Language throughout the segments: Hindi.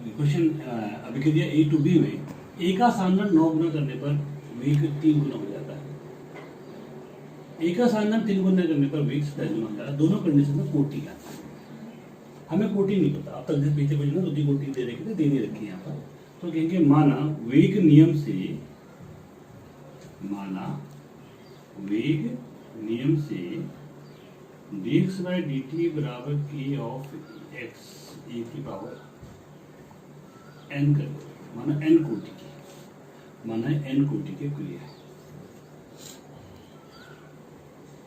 क्वेश्चन अभिक्रिया ए टू बी में ए का सांद्रण 9 गुना करने पर वेग 3 गुना हो जाता है। ए का सांद्रण 3 गुना करने पर वेग 27 गुना हो जाता है। दोनों कंडीशन में कोटि का हमें कोटि नहीं पता, अब तक पीछे कुछ ना दूसरी कोटि दे रखी दे नहीं रखी यहाँ पर। तो कहेंगे माना वेग नियम से dx by dt बराबर k ऑफ x e की पावर n कर दो, माना n कोटि के क्रिया है,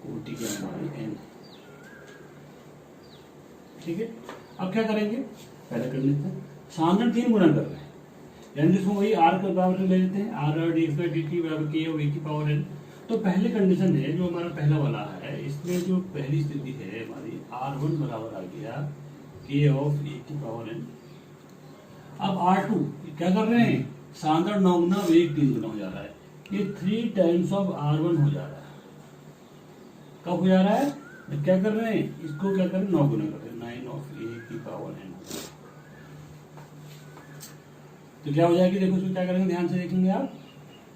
कोटि के हमारी n। ठीक है, अब क्या करेंगे, पहले कर लेते हैं सांद्रण 3 गुना कर रहे हैं, यानी इसमें वही r का बराबर ले लेते हैं, r dx by dt बराबर k ऑफ e की पावर n। तो पहले कंडीशन है जो हमारा पहला वाला है, इसमें जो पहली स्थिति है हमारी r1 बराबर आ गया k ऑफ e की पावर n। अब r2 क्या कर रहे हैं, सांद्रण 9 गुना वेग 3 गुना हो जा रहा है, ये 3 टाइम्स ऑफ r1 हो जा रहा है। कब हो जा रहा है, क्या कर रहे हैं, इसको क्या कर रहे हैं 9 गुना कर रहे हैं, 9 ऑफ e की पावर n। तो क्या हो जाएगी, देखो इसमें क्या करेंगे, ध्यान से देखेंगे आप,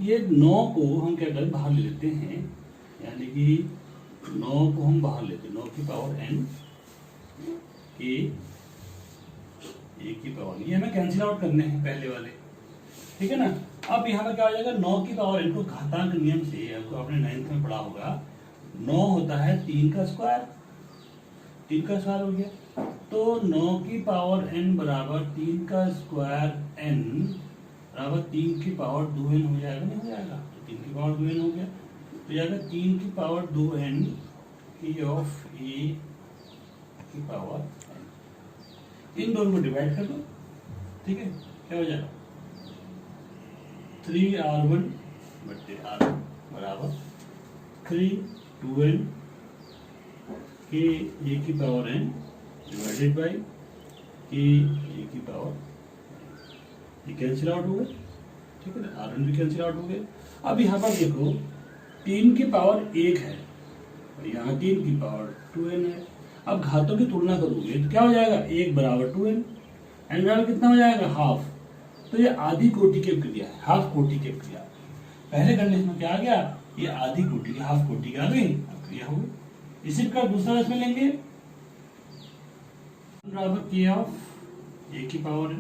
ये 9 को हम क्या करें बाहर ले लेते हैं, यानी कि 9 को हम बाहर लेते हैं, 9 की पावर n के ए की पावर, ये हमें कैंसिल आउट करने हैं पहले वाले, ठीक है ना। अब यहाँ पर क्या हो जाएगा, 9 की पावर n को घातांक नियम से, आपको आपने 9th में पढ़ा होगा, 9 होता है 3 का स्क्वायर, 3 का स्क्वायर हो गया, तो 9 की पावर n बराबर 3 का स्क्वायर n बराबर 3 की पावर 2n हो जाएगा, नहीं हो जाएगा, तो 3 की पावर 2n हो गया, तो जाएगा 3 की पावर 2n की ऑफ ए की पावर n। इन दोनों को डिवाइड कर दो, ठीक है, क्या हो जाएगा 3r1 बट्टे r1 बराबर 3 2n के ए की पावर n डिवाइडेड बाई के ए की पावर, ये कैंसिल आउट हो गए, ठीक है ना, r1 भी कैंसिल आउट हो गए। अब यहाँ पर देखो 3 की पावर 1 है और यहाँ 3 की पावर 2n है। अब घातों की तुलना करोगे तो क्या हो जाएगा, 1 बराबर 2n, n बराबर कितना हो जाएगा, हाफ। तो ये आधी कोटि की क्रिया है, हाफ कोटि की क्रिया। पहले कंडीशन में क्या आ गया, ये आधी कोटि की हाफ कोटि की आ गई क्रिया हो गई। इसी का दूसरा इसमें लेंगे बराबर k ऑफ ए की पावर n।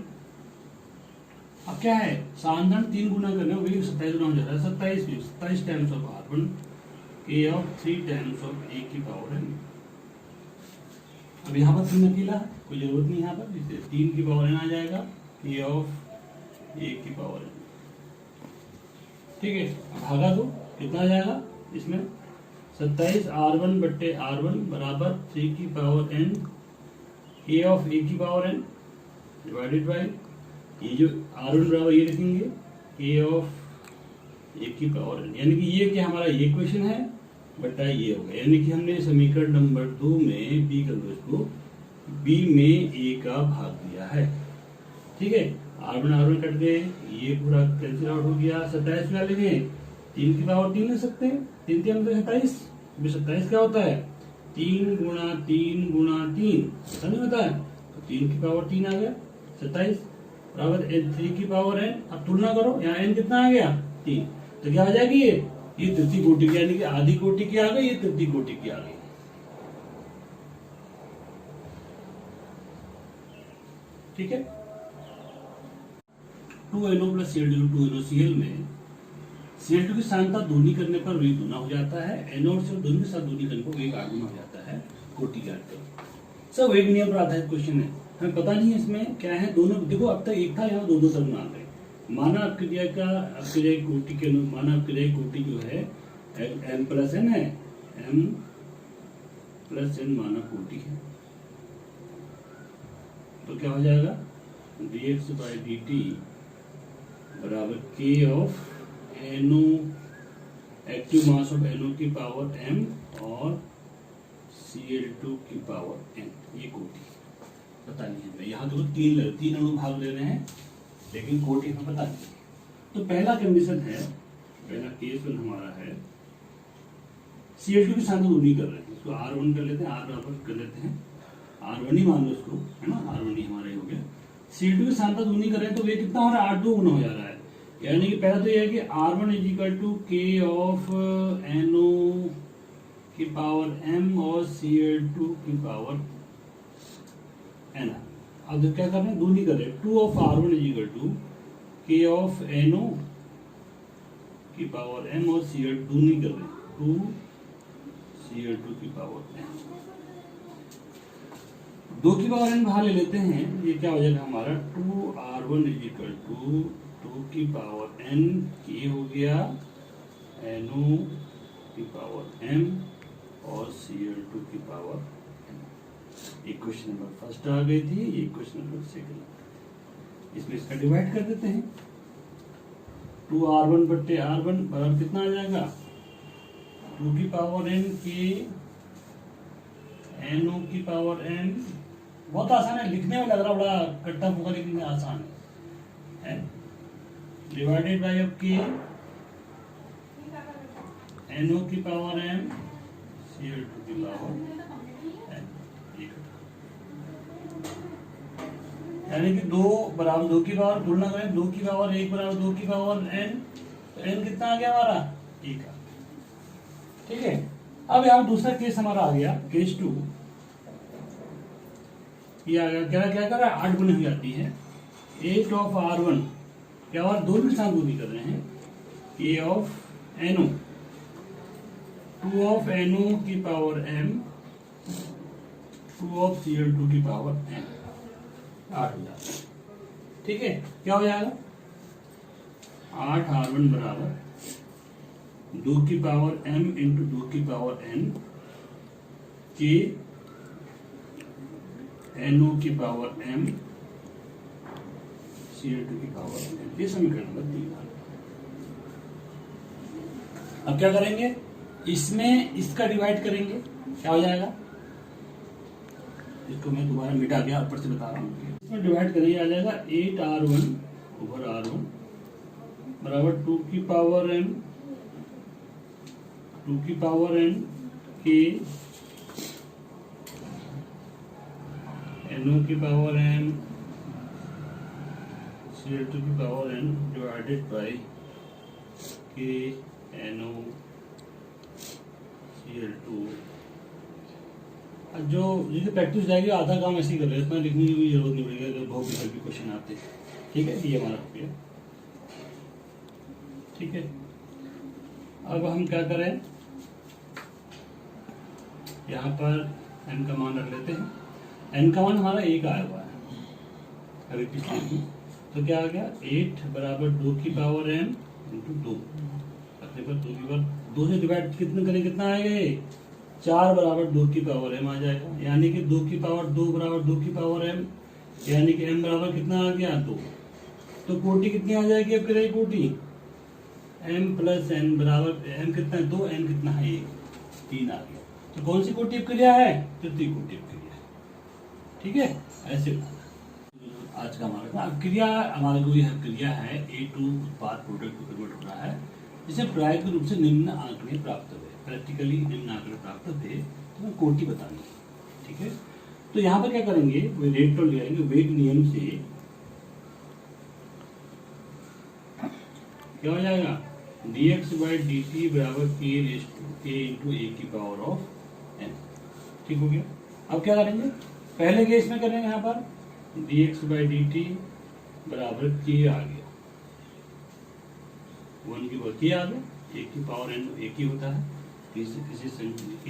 अब क्या है, सांद्रण 3 गुना करने वही 27 गुना हो जाता है, 27 times of r1 k of 3 times of A की पावर n। अब यहाँ पर 3 अकेला है, कोई जरूरत नहीं, यहाँ पर इसे 3 की पावर n आ जाएगा, k ऑफ ए की पावर n, ठीक है। भागा दो, कितना आ जाएगा इसमें, 27 r1 बट्टे r1 बराबर 3 की power n k of A की पावर n डिवाइडेड बाई, ये जो r1 बराबर ये लिखेंगे k ऑफ ए की पावर n, यानी कि ये क्या हमारा ये क्वेश्चन है बट्टा ये हो गया, यानी कि हमने समीकरण नंबर 2 में b कर दो इसको, b में a का भाग दिया है, ठीक है। r1 कट गए, ये पूरा कैंसिल आउट हो गया, 27 क्या लिखे, 3 की पावर 3 ले सकते हैं, 3 3 तो 27, 27 क्या होता है 3 गुणा 3 गुणा 3, ऐसा नहीं होता है, तो 3 की पावर 3 आ गया, 27 बराबर 3 की पावर n। अब तुलना करो, यहाँ n कितना आ गया 3, तो क्या हो जाएगी ये तृतीय कोटि की, यानी कि आधी कोटि की आ गई, ये तृतीय कोटि की आ गई, ठीक है। 2NO प्लस Cl 2NOCl में Cl2 की सांद्रता दूनी करने पर वेग दूना हो जाता है, NO से दोनों के साथ दूनी करने पर वेग आगुना हो जाता है, कोटि के अर्थ। सब वेग नियम पर आधारित क्वेश्चन है, हमें पता नहीं है इसमें क्या है, दोनों देखो अब तक एक था, यहाँ दोनों टर्म आ गए। माना अपक्रिया का अपक्रिया कोटि के माना अपक्रिया कोटि जो है m प्लस n है, m प्लस n माना कोटि है, तो क्या हो जाएगा dx बाई dt बराबर k of NO active mass of NO की पावर m और Cl2 की पावर n, ये कोटि पता नहीं है। यहाँ तो 3 अनुभाग ले रहे हैं, लेकिन कोटि हमें पता नहीं। तो पहला कंडीशन है, पहला केस हमारा है Cl2 की सांद्रता दूनी कर रहे हैं, इसको r1 कर लेते हैं, r बराबर कर लेते हैं, r1 ही मान लो इसको, है ना, r1 ही हमारा ही हो गया। C2 की सांद्रता दूनी करें तो वे कितना हो रहा है, 8 2 गुना हो जा रहा है। यानी कि पहला तो ये है कि R1 is equal to K of NO की पावर M और Cl2 की पावर N। अब तो क्या कर रहे हैं, दूनी कर रहे हैं। 2 of R1 is equal to K of NO की पावर M और Cl दूनी कर रहे हैं, 2 Cl2 की पावर N। 2 की पावर N बाहर ले लेते हैं, ये क्या हो जाएगा हमारा 2R1 इज इक्वल टू 2 की पावर N K हो गया NO की पावर M और Cl2 की पावर N। एक क्वेश्चन नंबर फर्स्ट आ गई थी, एक क्वेश्चन नंबर सेकंड। इसमें इसका डिवाइड कर देते हैं। 2R1 बट्टे R1 बराबर कितना आ जाएगा, 2 की पावर N K NO की पावर N। बहुत आसान है, लिखने में लग रहा बड़ा कट्टा फुका, लेकिन आसान है। डिवाइडेड बाय अब K NO की पावर M Cl2 की पावर N। यानी कि 2 बराबर 2 की पावर तुलना करें, 2 की पावर 1 बराबर 2 की पावर N, तो N कितना आ गया हमारा, 1। ठीक है। अब यहाँ दूसरा केस हमारा आ गया, केस 2। ये आ गया, क्या कर रहा है, 8 गुने हो जाती है। 8 ऑफ R1 क्या और दोनों के साथ दूनी कर रहे हैं, A of NO 2 of NO की पावर M 2 ऑफ Cl2 की पावर N, 8 हो जाता है। ठीक है, क्या हो जाएगा, 8 R1 बराबर 2 की पावर M इंटू 2 की पावर N के NO की पावर M Cl2 की पावर N। ये समीकरण नंबर 3। अब क्या करेंगे, इसमें इसका डिवाइड करेंगे, क्या हो जाएगा, इसको मैं दोबारा मिटा गया, ऊपर से बता रहा हूँ। इसमें डिवाइड करेंगे, आ जाएगा 8R1 ओवर R1 बराबर 2 की पावर M 2 की पावर N के NO की पावर M Cl2 की power N divided by K NO Cl2। जो जिसकी प्रैक्टिस जाएगी आधा काम ऐसे ही कर रहे हैं, इतना लिखने की भी जरूरत नहीं पड़ेगी अगर बहुत विकल्प क्वेश्चन आते हैं। ठीक है, ये हमारा हो गया। ठीक है, अब हम क्या करें, यहाँ पर n का मान रख लेते हैं। n का मान हमारा 1 आया हुआ है अभी पिछले में, तो क्या आ गया, 8 बराबर 2 की पावर m इंटू 2 रखने पर 2 की पावर 2 से डिवाइड कितने करें, कितना आएगा ये 4 बराबर 2 की पावर m आ जाएगा। यानी कि 2 की पावर 2 बराबर 2 की पावर m, यानी कि m बराबर कितना आ गया, 2। तो कोटि कितनी आ जाएगी, अब करें कोटि m प्लस n बराबर m कितना है 2, n कितना है 1, 3 आ गया। तो कौन सी कोटि क्रिया है, तृतीय कोटि क्रिया। ठीक है, ऐसे आज का हमारा क्रिया, हमारे को यह क्रिया है A2 उत्पाद प्रोडक्ट को कन्वर्ट हो रहा है, जिसे प्रायोगिक रूप से निम्न आंकड़े प्राप्त हुए, प्रैक्टिकली निम्न आंकड़े प्राप्त हुए, तो कोटि बतानी है। ठीक है, तो यहाँ पर क्या करेंगे, वे रेट तो ले आएंगे, वेग नियम से क्या हो जाएगा, dx बाई dt बराबर k इंटू ए की पावर ऑफ n। ठीक हो गया। अब क्या करेंगे, पहले केस में करेंगे, यहाँ पर dx बाई dt बराबर k आ गया, 1 की पावर k आ गया, एक की पावर n एक ही होता है, किसी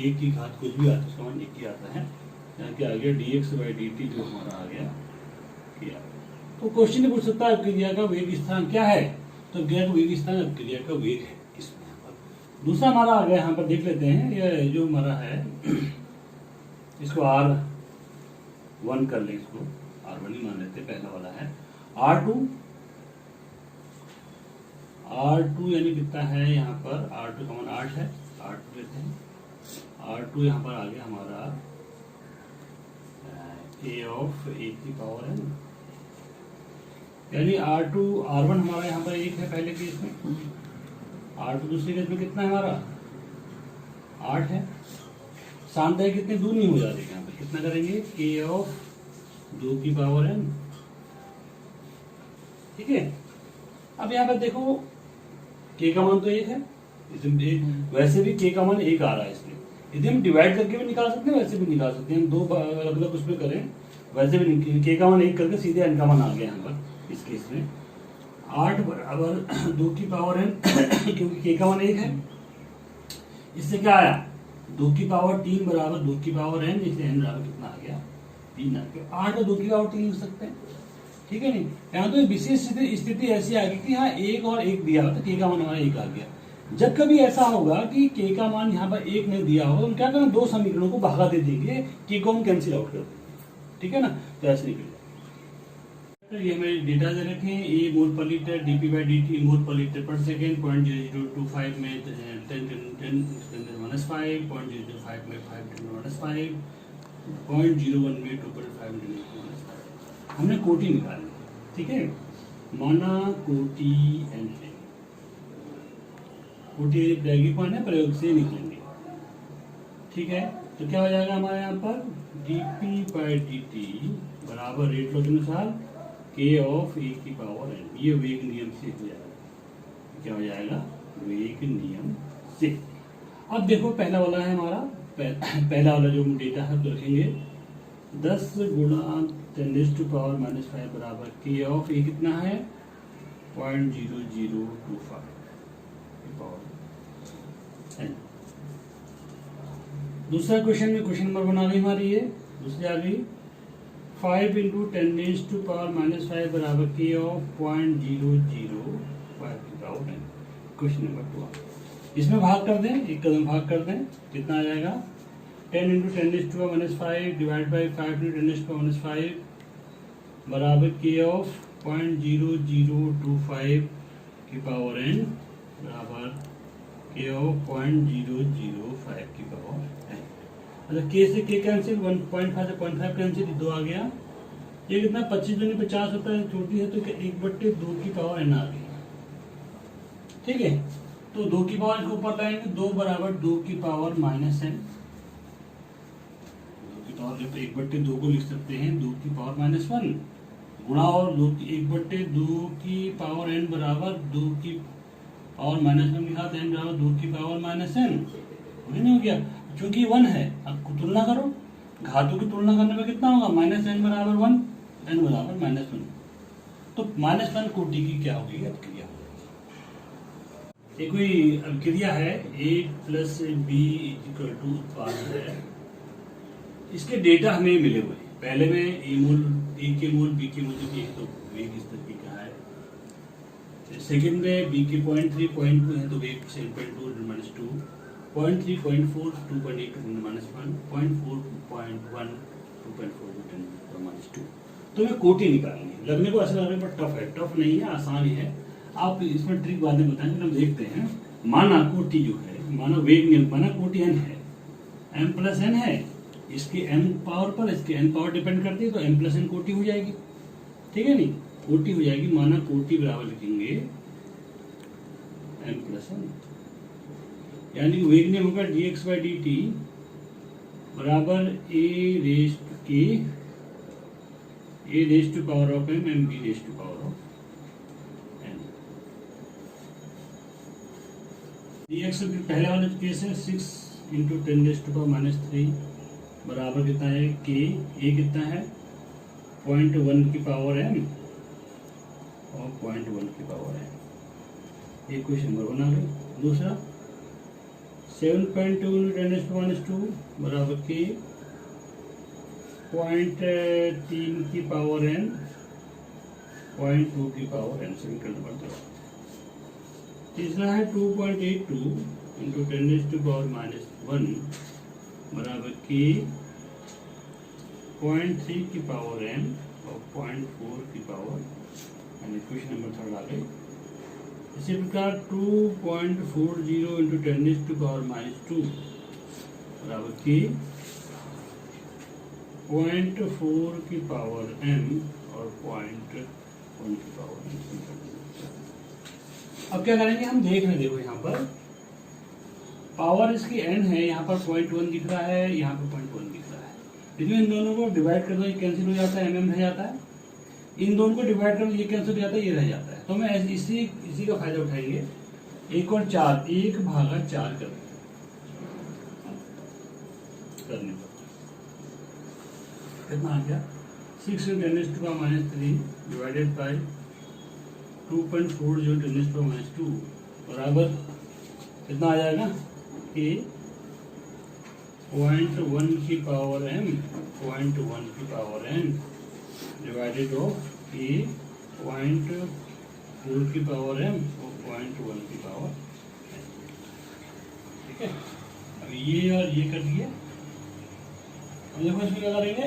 एक की घात कुछ भी आता है उसका मान एक ही आता है। यहाँ क्या आ गया, dx बाई dt जो हमारा आ गया k आ गया। तो क्वेश्चन नहीं पूछ सकता क्रिया का वेग स्थान क्या है, तो क्रिया का वेग स्थान क्रिया का वेग है इसमें। दूसरा हमारा आ गया, यहाँ पर देख लेते हैं, ये जो हमारा है इसको R1 कर लें, इसको R1 ही मान लेते हैं, पहला वाला है R2 यानी कितना है, यहाँ पर R2 का मान 8 है, R2 लेते हैं, R2 यहाँ पर आ गया हमारा A ऑफ A की पावर है, यानी R1 हमारा यहाँ पर 1 है पहले केस में, R2 दूसरे केस में कितना है हमारा 8 है। सांख्य कितने दूनी हो जाती है, यहाँ पे कितना करेंगे, K ऑफ 2 की पावर n ठीक है। अब यहाँ पर देखो k का मान तो 1 है, वैसे भी k का मान 1 आ रहा है इसमें, यदि हम डिवाइड करके भी निकाल सकते हैं वैसे भी निकाल सकते हैं, हम दो अलग अलग उसमें करें वैसे भी k का मान 1 करके सीधे n का मान आ गया यहाँ पर इस केस में। 8 बराबर 2 की पावर n क्योंकि k का मान 1 है, इससे क्या आया 2 की पावर 3 बराबर 2 की पावर n, इसलिए n बराबर कितना आ गया 3 आ गया। 8 और 2 की पावर 3 लिख सकते हैं, ठीक है नहीं। यहाँ तो विशेष स्थिति ऐसी आ गई कि हाँ 1 और 1 दिया हो तो k का मान हमारा 1 आ गया। जब कभी ऐसा होगा कि k का मान यहाँ पर 1 नहीं दिया हो तो क्या करें, दो समीकरणों को भागा दे देंगे, k को हम कैंसिल आउट कर देंगे, ठीक है ना, तो ऐसे निकल जाए। ये हमें डेटा दे रखे हैं, ए मोल पर लीटर, डीपी बाई डी मोल पर लीटर पर सेकेंड, 0.0025 में 10 -5, 0.005 में 5 0.01 में 2.5 हमने कोटि निकाली, ठीक है। माना कोटि n है, कोटि प्रायोगिक है, प्रयोग से निकलेंगे, ठीक है। तो क्या हो जाएगा हमारे यहाँ पर dp बाई dt बराबर रेट लॉ के अनुसार k ऑफ e की पावर n, ये वेग नियम से हो जाएगा, क्या हो जाएगा वेग नियम से। अब देखो पहला वाला है हमारा, पहला वाला जो डेटा है तो रखेंगे 10 गुणा 10⁻⁵ बराबर k ऑफ e कितना है 0.0025 पावर n। दूसरा क्वेश्चन में क्वेश्चन नंबर बना गई हमारी, ये दूसरी आ गई 5 × 10⁻⁵ बराबर k ऑफ 0.005 की पावर n। क्वेश्चन नंबर 2 इसमें भाग कर दें, एक कदम भाग कर दें, कितना आ जाएगा 10 × 10⁻⁵ डिवाइड बाई 5 × 10⁻⁵ बराबर k ऑफ 0.0025 की पावर n बराबर k ऑफ 0.005 की पावर n। अच्छा k से k कैंसिल, 1.5 से 0.5 कैंसिल, 2 आ गया। ये कितना 25 दूनी 50 होता है, छोटी है तो 1/2 की पावर n आ गई, ठीक है। तो 2 की पावर इसको ऊपर लाएंगे, 2 बराबर 2 की पावर -n, 2 की पावर 1/2 को लिख सकते हैं 2 की पावर -1 गुणा और 1/2 की पावर n बराबर 2 की पावर -1 लिखा तो n बराबर 2 की पावर -n, नहीं हो गया क्योंकि 1 है। अब तुलना करो, घातों की तुलना करने में कितना होगा -n बराबर 1, n बराबर -1, तो -1 कोटि की क्या होगी अभिक्रिया होगी। एक कोई अभिक्रिया है a + b = उत्पाद है, इसके डेटा हमें मिले हुए, पहले में ए के मोल बी के मोल एक तो वेग इस तरीके का है, सेकंड में बी के 0.3 0.2 है तो वेग 7.2 - 2, 0.3 0.4 2.8 × -1, 0.4 0.1 2.4 × 2। तो मैं कोटि निकालनी है, लगने को ऐसा लग रहा है पर टफ है, टफ नहीं है, आसान ही है। आप इसमें ट्रिक बाद में बताएंगे, हम देखते हैं। माना कोटि जो है, माना वेग नियम, माना कोटि n है, m + n है, इसके m पावर पर इसके n पावर डिपेंड करती है तो m + n कोटि हो जाएगी, ठीक है नहीं, कोटि हो जाएगी। माना कोटि बराबर लिखेंगे m + n, यानी कि वेग नियम होगा dx/dt बराबर a raised to power of m and b raised to power of n। dx पहले वाले केस है 6 × 10⁻³ बराबर कितना है k, a कितना है 0.1 की पावर m और 0.1 की पावर n। एक क्वेश्चन नंबर बना गया। दूसरा 7.2 × 10⁻² बराबर k 0.3 की पावर n 0.2 की पावर n। समीकरण नंबर 2। तीसरा है 2.82 × 10⁻⁻1 बराबर k 0.3 की पावर n और 0.4 की पावर n। क्वेश्चन नंबर 3 आ गए। इसी प्रकार 2.40 × 10⁻² बराबर k 0.4 की पावर m और 0.1 की पावर n। अब क्या करेंगे, हम देख रहे, देखो यहाँ पर पावर इसकी n है, यहाँ पर 0.1 दिख रहा है, यहाँ पर 0.1 दिख रहा है, लेकिन इन दोनों को डिवाइड कर दो, कैंसिल हो जाता है, mm रह जाता है। इन दोनों को डिवाइड कर ये कैंसिल हो जाता है, ये रह जाता है। तो मैं इसी का फायदा उठाएंगे। एक और 4, 1/4 करने पर कितना आ गया, 6 × 10⁻³ डिवाइडेड बाई 2.40 × 10⁻² बराबर कितना आ जाएगा, कि 0.1 की पावर m, 0.1 की पावर n डिवाइडेड ऑफ ए 0.4 की पावर m और 0.1 की पावर n। ठीक है, अब ये और ये कर दिए। अब देखो इसमें क्या करेंगे,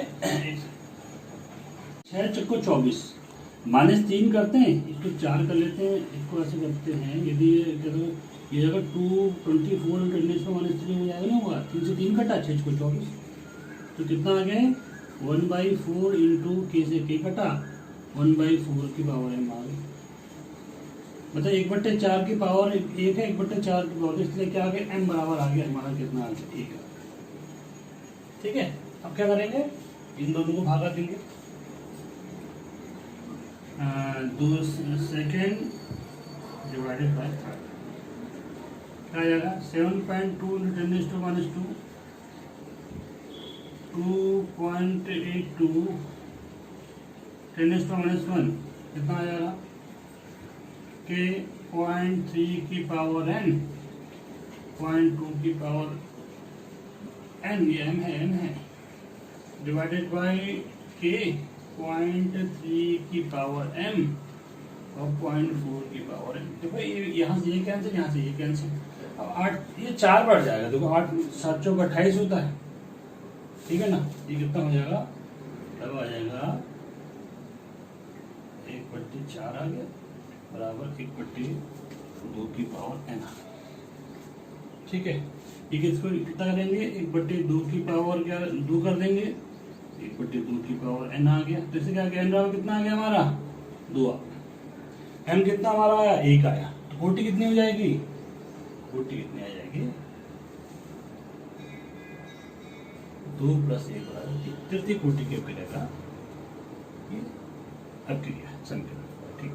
6 चक्को 24 -3 करते हैं, इसको 4 कर लेते हैं, इसको ऐसे करते हैं। यदि ये अगर 224 × 10⁻³ हो जाएगा ना, होगा 3 से 3 कटा, 6 चक्को 24, तो कितना आ गया, 1/4 × k से k कटा 1/4 की पावर m आ गई। मतलब 1/4 की पावर 1 है, 1/4 की पावर, इसलिए क्या आ गया, m बराबर आ गया हमारा कितना आ गया, 1। ठीक है, अब क्या करेंगे, इन दोनों को भागा देंगे। 2 सेकेंड डिवाइडेड बाय 3 क्या आ जाएगा, 7.2 × 10⁻², 2.82 10⁻1 कितना आ जाएगा, के 0.3 की पावर n, 0.2 की पावर n, ये m है, डिवाइडेड बाई के 0.3 की पावर m और 0.4 की पावर n। देखो ये यहाँ से ये कैंसिल, यहाँ से ये कैंसिल। अब 8, ये 4 बढ़ जाएगा। देखो 8 7 चौक 28 होता है, ठीक है ना, ये कितना हो जाएगा, तब आ जाएगा 1/4 आ गया बराबर 1/2 की पावर n। ठीक है, ठीक है, इसको कितना करेंगे, 1/2 की पावर क्या 2 कर देंगे, 1/2 की पावर n आ गया। तो इससे क्या n बराबर कितना आ गया हमारा, 2 आ गया। m कितना हमारा आया, 1 आया। तो कोटि कितनी हो जाएगी, कोटि कितनी आ जाएगी, 2 + 1 बराबर 3 कोटि के मिलेगा। अब क्लियर समीकरण, ठीक।